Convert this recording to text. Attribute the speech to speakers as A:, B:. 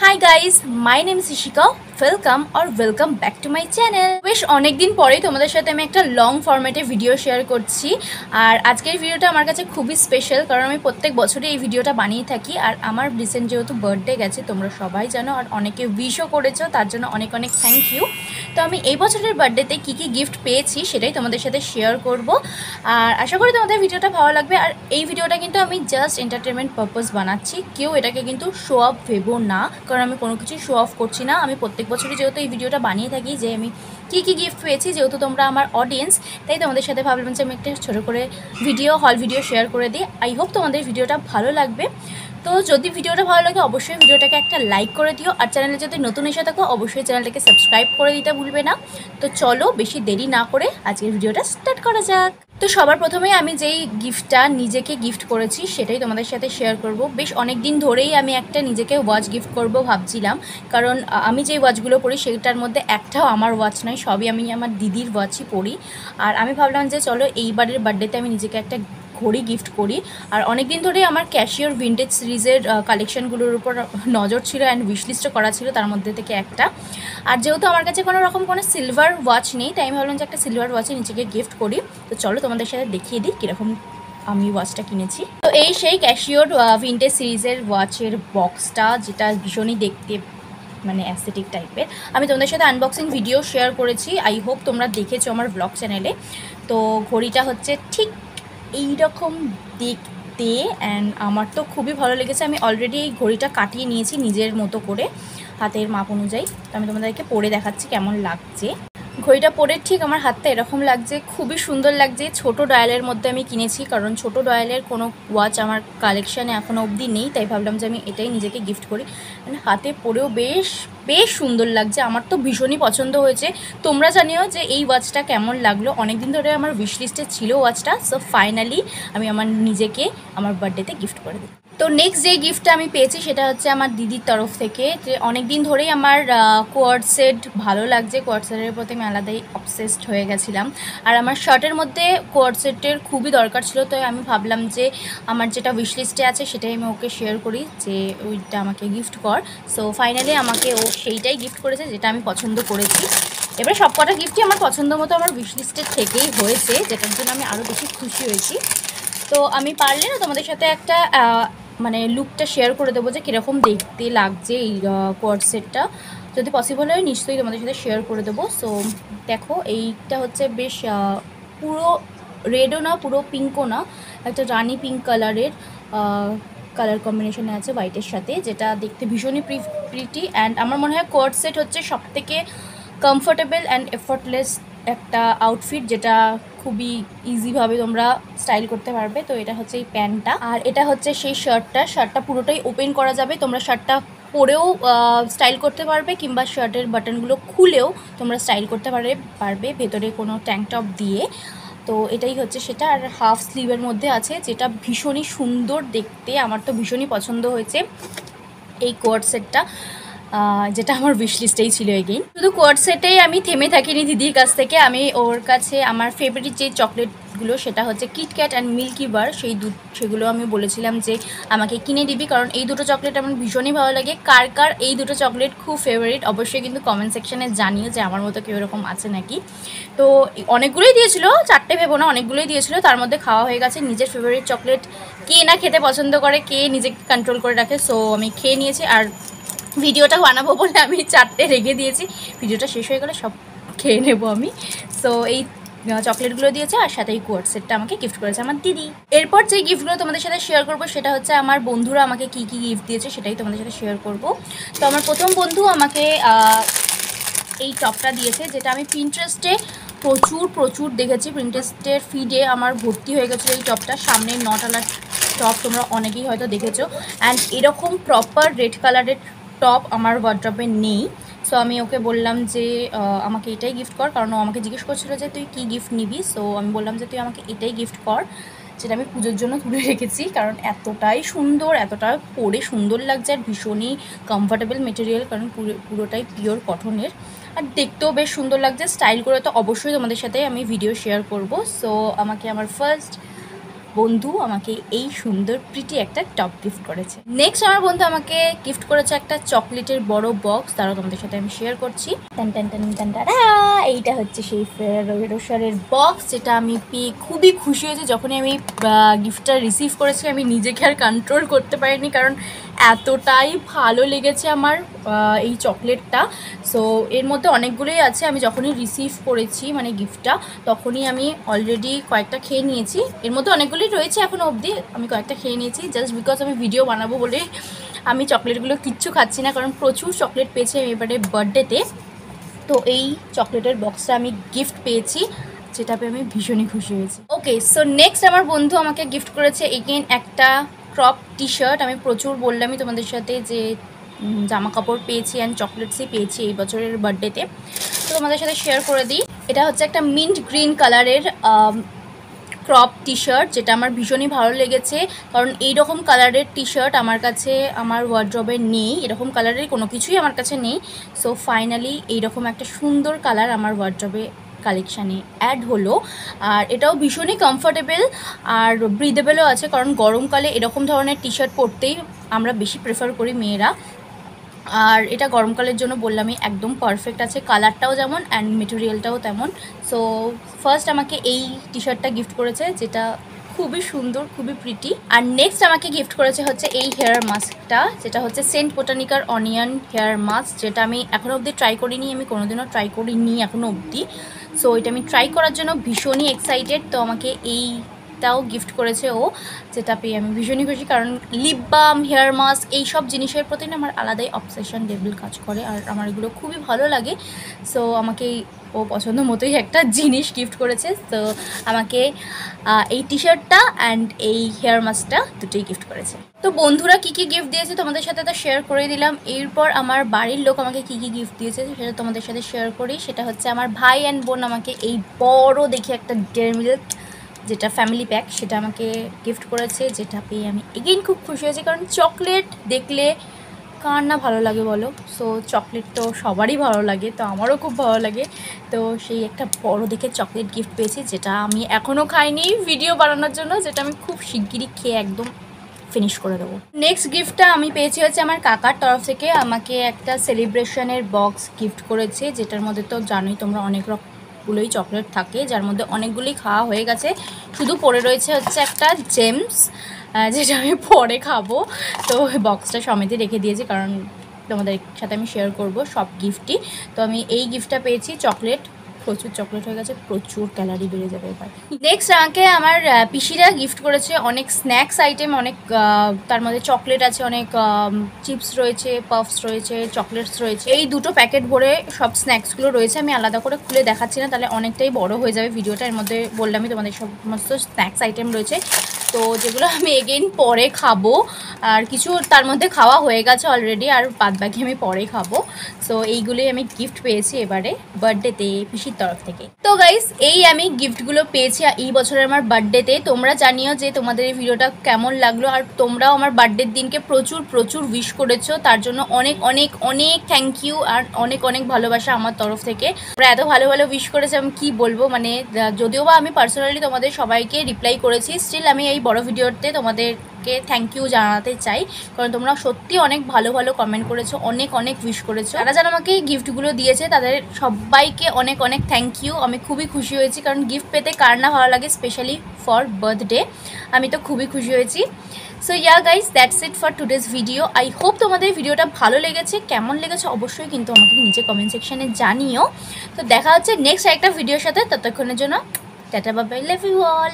A: Hi guys, my name is Ishika. Welcome back to my channel. বেশ অনেকদিন পরেই তোমাদের সাথে আমি একটা লং ফরম্যাটে ভিডিও শেয়ার করছি। আর আজকের ভিডিওটা আমার কাছে খুবই স্পেশাল, কারণ আমি প্রত্যেক বছরই এই ভিডিওটা বানিয়ে থাকি। আর আমার রিসেন্ট যেহেতু বার্থডে গেছে, তোমরা সবাই জানো, আর অনেকে উইশও করেছো, তার জন্য অনেক অনেক থ্যাংক ইউ। তো আমি এই বছরের বার্থডেতে কী কী গিফট পেয়েছি সেটাই তোমাদের সাথে শেয়ার করব। আর আশা করি তোমাদের ভিডিওটা ভালো লাগবে। আর এই ভিডিওটা কিন্তু আমি জাস্ট এন্টারটেনমেন্ট পারপাস বানাচ্ছি, কেউ এটাকে কিন্তু শো অফ ভেবো না, কারণ আমি কোনো কিছু শো অফ করছি না। আমি প্রত্যেক বছরই যেহেতু এই ভিডিওটা বানিয়ে থাকি যে আমি কী কী গিফট পেয়েছি, যেহেতু তোমরা আমার অডিয়েন্স, তাই তোমাদের সাথে ভাবলাম যে আমি একটা ছোটো করে হল ভিডিও শেয়ার করে দিই। আই হোপ তোমাদের ভিডিওটা ভালো লাগবে। তো যদি ভিডিওটা ভালো লাগে অবশ্যই ভিডিওটাকে একটা লাইক করে দিও, আর চ্যানেলে যদি নতুন এসে থাকো অবশ্যই চ্যানেলটাকে সাবস্ক্রাইব করে দিতে ভুলবে না। তো চলো বেশি দেরি না করে আজকের ভিডিওটা স্টার্ট করা যাক। তো সবার প্রথমেই আমি যেই গিফটটা নিজেকে গিফট করেছি সেটাই তোমাদের সাথে শেয়ার করব। বেশ অনেক দিন ধরেই আমি একটা নিজেকে ওয়াচ গিফট করব ভাবছিলাম, কারণ আমি যেই ওয়াচগুলো পরি সেটার মধ্যে একটাও আমার ওয়াচ নয়, সবই আমি আমার দিদির ওয়াচই পরি। আর আমি ভাবলাম যে চলো এইবারের বার্থডেতে আমি নিজেকে একটা ঘড়ি গিফট করি। আর অনেক দিন ধরেই আমার ক্যাশিওর ভিন্টেজ সিরিজের কালেকশানগুলোর উপর নজর ছিল অ্যান্ড উইশলিস্টও করা ছিল, তার মধ্যে থেকে একটা। আর যেহেতু আমার কাছে কোনো রকম কোনো সিলভার ওয়াচ নেই, তাই আমি ভাবলাম যে একটা সিলভার ওয়াচে নিজেকে গিফট করি। তো চলো তোমাদের সাথে দেখিয়ে দিই কীরকম আমি ওয়াচটা কিনেছি। তো এই সেই ক্যাশিওর ভিন্টেজ সিরিজের ওয়াচের বক্সটা, যেটা ভীষণই দেখতে মানে অ্যাস্থেটিক টাইপের। আমি তোমাদের সাথে আনবক্সিং ভিডিও শেয়ার করেছি, আই হোপ তোমরা দেখেছো আমার ব্লগ চ্যানেলে। তো ঘড়িটা হচ্ছে ঠিক এইরকম দেখতে, অ্যান্ড আমার তো খুবই ভালো লেগেছে। আমি অলরেডি এই ঘড়িটা কাটিয়ে নিয়েছি নিজের মতো করে হাতের মাপ অনুযায়ী। তো আমি তোমাদেরকে পরে দেখাচ্ছি কেমন লাগছে। ঘড়িটা পরে ঠিক আমার হাতটা এরকম লাগছে, খুবই সুন্দর লাগছে। ছোট ডায়ালের মধ্যে আমি কিনেছি, কারণ ছোট ডায়ালের কোনো ওয়াচ আমার কালেকশানে এখনও অবধি নেই, তাই ভাবলাম যে আমি এটাই নিজেকে গিফট করি। হাতে পরেও বেশ বেশ সুন্দর লাগছে, আমার তো ভীষণই পছন্দ হয়েছে। তোমরা জানিও যে এই ওয়াচটা কেমন লাগলো। অনেকদিন ধরে আমার উইশ লিস্টে ছিল ওয়াচটা, সো ফাইনালি আমি আমার নিজেকে আমার বার্থডেতে গিফট করে দিই। তো নেক্সট যে গিফটটা আমি পেয়েছি সেটা হচ্ছে আমার দিদির তরফ থেকে, যে অনেক দিন ধরেই আমার কোয়ার্ড সেট ভালো লাগছে। কোয়ার্ড সেটের প্রতি আমি আলাদাই অবসেসড হয়ে গেছিলাম। আর আমার শার্টের মধ্যে কোয়ার্ড সেটের খুবই দরকার ছিল, তো আমি ভাবলাম যে আমার যেটা উইশ লিস্টে আছে সেটাই আমি ওকে শেয়ার করি, যে ওইটা আমাকে গিফট কর। সো ফাইনালি আমাকে ও সেইটাই গিফট করেছে যেটা আমি পছন্দ করেছি। এবারে সব কটা গিফটই আমার পছন্দ মতো আমার উইশ লিস্টের থেকেই হয়েছে, যেটার জন্য আমি আরও বেশি খুশি হয়েছি। তো আমি পারলে না তোমাদের সাথে একটা মানে লুকটা শেয়ার করে দেবো যে কীরকম দেখতে লাগছে এই কোয়ার্ড সেটটা। যদি পসিবল হয় নিশ্চয়ই তোমাদের সাথে শেয়ার করে দেবো। সো দেখো, এইটা হচ্ছে বেশ পুরো রেডও না পুরো পিঙ্কও না, একটা রানি পিঙ্ক কালারের কালার কম্বিনেশনে আছে হোয়াইটের সাথে, যেটা দেখতে ভীষণই প্রিটি। অ্যান্ড আমার মনে হয় কোয়ার্ড সেট হচ্ছে সবথেকে কমফোর্টেবল অ্যান্ড এফোর্টলেস একটা আউটফিট, যেটা খুবই ইজিভাবে তোমরা স্টাইল করতে পারবে। তো এটা হচ্ছে এই প্যান্টটা, আর এটা হচ্ছে সেই শার্টটা পুরোটাই ওপেন করা যাবে, তোমরা শার্টটা পরেও স্টাইল করতে পারবে, কিংবা শার্টের বাটনগুলো খুলেও তোমরা স্টাইল করতে পারবে ভেতরে কোনো ট্যাঙ্ক টপ দিয়ে। তো এটাই হচ্ছে সেটা। আর হাফ স্লিভের মধ্যে আছে, যেটা ভীষণই সুন্দর দেখতে, আমার তো ভীষণই পছন্দ হয়েছে এই কোয়ার্ড সেটটা, যেটা আমার উইশ লিস্টেই ছিল। এগেইন শুধু কোয়ার্ড সেটেই আমি থেমে থাকিনি দিদির কাছ থেকে, আমি ওর কাছে আমার ফেভারিট যে চকলেটগুলো সেটা হচ্ছে কিটক্যাট অ্যান্ড মিল্কি বার, সেগুলো আমি বলেছিলাম যে আমাকে কিনে দিবি, কারণ এই দুটো চকলেট আমার ভীষণই ভালো লাগে। কার কার এই দুটো চকলেট খুব ফেভারিট অবশ্যই কিন্তু কমেন্ট সেকশানে জানিও যে আমার মতো কেউ এরকম আছে নাকি। তো অনেকগুলোই দিয়েছিল, 4টে ভেবো না, অনেকগুলোই দিয়েছিল, তার মধ্যে খাওয়া হয়ে গেছে। নিজের ফেভারিট চকলেট কে না খেতে পছন্দ করে, কে নিজেকে কন্ট্রোল করে রাখে। সো আমি খেয়ে নিয়েছি, আর ভিডিওটা বানাবো বলে আমি 4টে রেখে দিয়েছি, ভিডিওটা শেষ হয়ে গেলে সব খেয়ে নেবো আমি। সো এই চকলেটগুলো দিয়েছে, আর সাথে এই কোয়ার্ড সেটটা আমাকে গিফট করেছে আমার দিদি। এরপর যে গিফটগুলো তোমাদের সাথে শেয়ার করবো সেটা হচ্ছে আমার বন্ধুরা আমাকে কী কী গিফট দিয়েছে সেটাই তোমাদের সাথে শেয়ার করব। তো আমার প্রথম বন্ধু আমাকে এই টপটা দিয়েছে, যেটা আমি পিন্টারেস্টে প্রচুর দেখেছি। পিন্টারেস্টের ফিডে আমার ভর্তি হয়ে গেছিলো এই টপটা, সামনে নটালার টপ, তোমরা অনেকেই হয়তো দেখেছো। অ্যান্ড এরকম প্রপার রেড কালারের টপ আমার ওয়ার্ড্রপে নেই। সো আমি ওকে বললাম যে আমাকে এটাই গিফট কর, কারণ ও আমাকে জিজ্ঞেস করছিলো যে তুই কী গিফট নিবি। সো আমি বললাম যে তুই আমাকে এটাই গিফট কর, যেটা আমি পুজোর জন্য তুলে রেখেছি, কারণ এতটাই সুন্দর, এতটা পরে সুন্দর লাগছে, আর ভীষণই কমফর্টেবল মেটেরিয়াল, কারণ পুরোটাই পিওর কটনের, আর দেখতেও বেশ সুন্দর লাগছে। স্টাইল করে তো অবশ্যই তোমাদের সাথে আমি ভিডিও শেয়ার করব। সো আমাকে আমার ফার্স্ট বন্ধু আমাকে এই সুন্দর প্রিটি একটা টপ গিফট করেছে। নেক্সট আমার বন্ধু আমাকে গিফট করেছে একটা চকলেটের বড় বক্স, তারা তোমাদের সাথে আমি শেয়ার করছি। এইটা হচ্ছে সেই ফেরারো রোসারের বক্স, যেটা আমি পেয়ে খুবই খুশি হয়েছি। যখনই আমি গিফটটা রিসিভ করেছি আমি নিজেকে আর কন্ট্রোল করতে পারিনি, কারণ এতটাই ভালো লেগেছে আমার এই চকলেটটা। সো এর মধ্যে অনেকগুলোই আছে। আমি যখনই রিসিভ করেছি মানে গিফটটা, তখনই আমি অলরেডি কয়েকটা খেয়ে নিয়েছি। এর মধ্যে অনেকগুলোই রয়েছে এখনও অবধি, আমি কয়েকটা খেয়ে নিয়েছি জাস্ট বিকজ আমি ভিডিও বানাবো বলে। আমি চকলেটগুলো কিচ্ছু খাচ্ছি না, কারণ প্রচুর চকলেট পেয়েছি আমি এবারে বার্থডেতে। তো এই চকলেটের বক্সটা আমি গিফট পেয়েছি, যেটা পেয়ে আমি ভীষণই খুশি হয়েছি। ওকে, সো নেক্সট আমার বন্ধু আমাকে গিফট করেছে এগেন একটা ক্রপ টি শার্ট। আমি প্রচুর বললামই তোমাদের সাথে যে জামা কাপড় পেয়েছি অ্যান্ড চকলেটসই পেয়েছি এই বছরের বার্থডেতে, তো তোমাদের সাথে শেয়ার করে দিই। এটা হচ্ছে একটা মিন্ট গ্রিন কালারের ক্রপ টি শার্ট, যেটা আমার ভীষণই ভালো লেগেছে, কারণ এইরকম কালারের টি শার্ট আমার কাছে আমার ওয়ার্ড্রবে নেই, এরকম কালারের কোনো কিছুই আমার কাছে নেই। সো ফাইনালি এইরকম একটা সুন্দর কালার আমার ওয়ার্ড্রবে কালেকশানে অ্যাড হলো। আর এটাও ভীষণই কমফোর্টেবল আর ব্রিদেবলও আছে, কারণ গরমকালে এরকম ধরনের টি শার্ট পরতেই আমরা বেশি প্রেফার করি মেয়েরা। আর এটা গরমকালের জন্য বললামই একদম পারফেক্ট আছে, কালারটাও যেমন অ্যান্ড মেটেরিয়ালটাও তেমন। সো ফার্স্ট আমাকে এই টি শার্টটা গিফট করেছে, যেটা খুবই সুন্দর, খুবই প্রিটি। আর নেক্সট আমাকে গিফট করেছে হচ্ছে এই হেয়ার মাস্কটা, যেটা হচ্ছে সেন্ট বোটানিকার অনিয়ন হেয়ার মাস্ক, যেটা আমি এখনও অবধি ট্রাই করিনি, আমি কোনোদিনও ট্রাই করিনি এখনও অবধি। সো এটা আমি ট্রাই করার জন্য ভীষণই এক্সাইটেড। তো আমাকে এইটাও গিফট করেছে ও, যেটা পেয়ে আমি ভীষণই খুশি, কারণ লিপ বাম, হেয়ার মাস্ক এইসব জিনিসের প্রতি না আমার আলাদাই অবসেশন লেভেল কাজ করে, আর আমার এগুলো খুবই ভালো লাগে। সো আমাকে ও পছন্দ মতোই একটা জিনিস গিফট করেছে। তো আমাকে এই টি শার্টটা অ্যান্ড এই হেয়ার মাস্কটা দুটোই গিফট করেছে। তো বন্ধুরা কী কী গিফট দিয়েছে তোমাদের সাথে তো শেয়ার করে দিলাম। এরপর আমার বাড়ির লোক আমাকে কী কী গিফট দিয়েছে সেটা তোমাদের সাথে শেয়ার করি। সেটা হচ্ছে আমার ভাই অ্যান্ড বোন আমাকে এই বড় দেখে একটা ডেয়ারি মিল্ক, যেটা ফ্যামিলি প্যাক, সেটা আমাকে গিফট করেছে, যেটা পেয়ে আমি এগেইন খুব খুশি হয়েছি, কারণ চকলেট দেখলে কার না ভালো লাগে বলো। সো চকলেট তো সবারই ভালো লাগে, তো আমারও খুব ভালো লাগে। তো সেই একটা বড় দেখে চকলেট গিফট পেয়েছি, যেটা আমি এখনও খাইনি ভিডিও বানানোর জন্য, যেটা আমি খুব শিগগিরই খেয়ে একদম ফিনিশ করে দেবো। নেক্সট গিফটটা আমি পেয়েছি হচ্ছে আমার কাকার তরফ থেকে, আমাকে একটা সেলিব্রেশনের বক্স গিফট করেছে, যেটার মধ্যে তো জানোই তোমরা অনেক রকমগুলোই চকলেট থাকে, যার মধ্যে অনেকগুলোই খাওয়া হয়ে গেছে, শুধু পড়ে রয়েছে হচ্ছে একটা জেমস, যেটা আমি পরে খাবো। তো বক্সটা সমেতই রেখে দিয়েছি, কারণ তোমাদের সাথে আমি শেয়ার করব সব গিফটই। তো আমি এই গিফটটা পেয়েছি চকলেট, প্রচুর চকলেট হয়ে গেছে, প্রচুর ক্যালারি বেড়ে যাবে এবার। নেক্সট আমাকে আমার পিসিরা গিফট করেছে অনেক স্ন্যাক্স আইটেম, অনেক তার মধ্যে চকলেট আছে, অনেক চিপস রয়েছে, পাফস রয়েছে, চকলেটস রয়েছে, এই দুটো প্যাকেট ভরে সব স্ন্যাক্সগুলো রয়েছে। আমি আলাদা করে খুলে দেখাচ্ছি না, তাহলে অনেকটাই বড় হয়ে যাবে ভিডিওটা। এর মধ্যে বললামই তোমাদের সমস্ত স্ন্যাক্স আইটেম রয়েছে, তো যেগুলো আমি এগেইন পরে খাবো, আর কিছু তার মধ্যে খাওয়া হয়ে গেছে অলরেডি, আর বাদবাকি আমি পরে খাবো। সো এইগুলোই আমি গিফট পেয়েছি এবারে বার্থডেতে পিসির তরফ থেকে। তো গাইস এই আমি গিফটগুলো পেয়েছি এই বছরের আমার বার্থডেতে। তোমরা জানিও যে তোমাদের এই ভিডিওটা কেমন লাগলো, আর তোমরাও আমার বার্থডের দিনকে প্রচুর প্রচুর উইশ করেছো, তার জন্য অনেক অনেক অনেক থ্যাংক ইউ, আর অনেক অনেক ভালোবাসা আমার তরফ থেকে। তোমরা এত ভালো ভালো উইশ করেছে আমি কি বলবো, মানে যদিও বা আমি পার্সোনালি তোমাদের সবাইকে রিপ্লাই করেছি, স্টিল আমি এই বড় ভিডিওতে তোমাদেরকে থ্যাংক ইউ জানাতে চাই, কারণ তোমরা সত্যি অনেক ভালো ভালো কমেন্ট করেছো, অনেক অনেক উইশ করেছো। যারা যারা আমাকে গিফটগুলো দিয়েছে তাদের সবাইকে অনেক অনেক থ্যাংক ইউ। আমি খুবই খুশি হয়েছি, কারণ গিফট পেতে কার না ভালো লাগে, স্পেশালি ফর বার্থডে। আমি তো খুবই খুশি হয়েছি। So yeah guys, that's it for today's video. I hope তোমাদের ভিডিওটা ভালো লেগেছে। কেমন লেগেছে অবশ্যই কিন্তু আমাকে নিচে কমেন্ট সেকশানে জানিও। তো দেখা হচ্ছে নেক্সট একটা ভিডিওর সাথে, ততক্ষণের জন্য tata bye bye, love you all.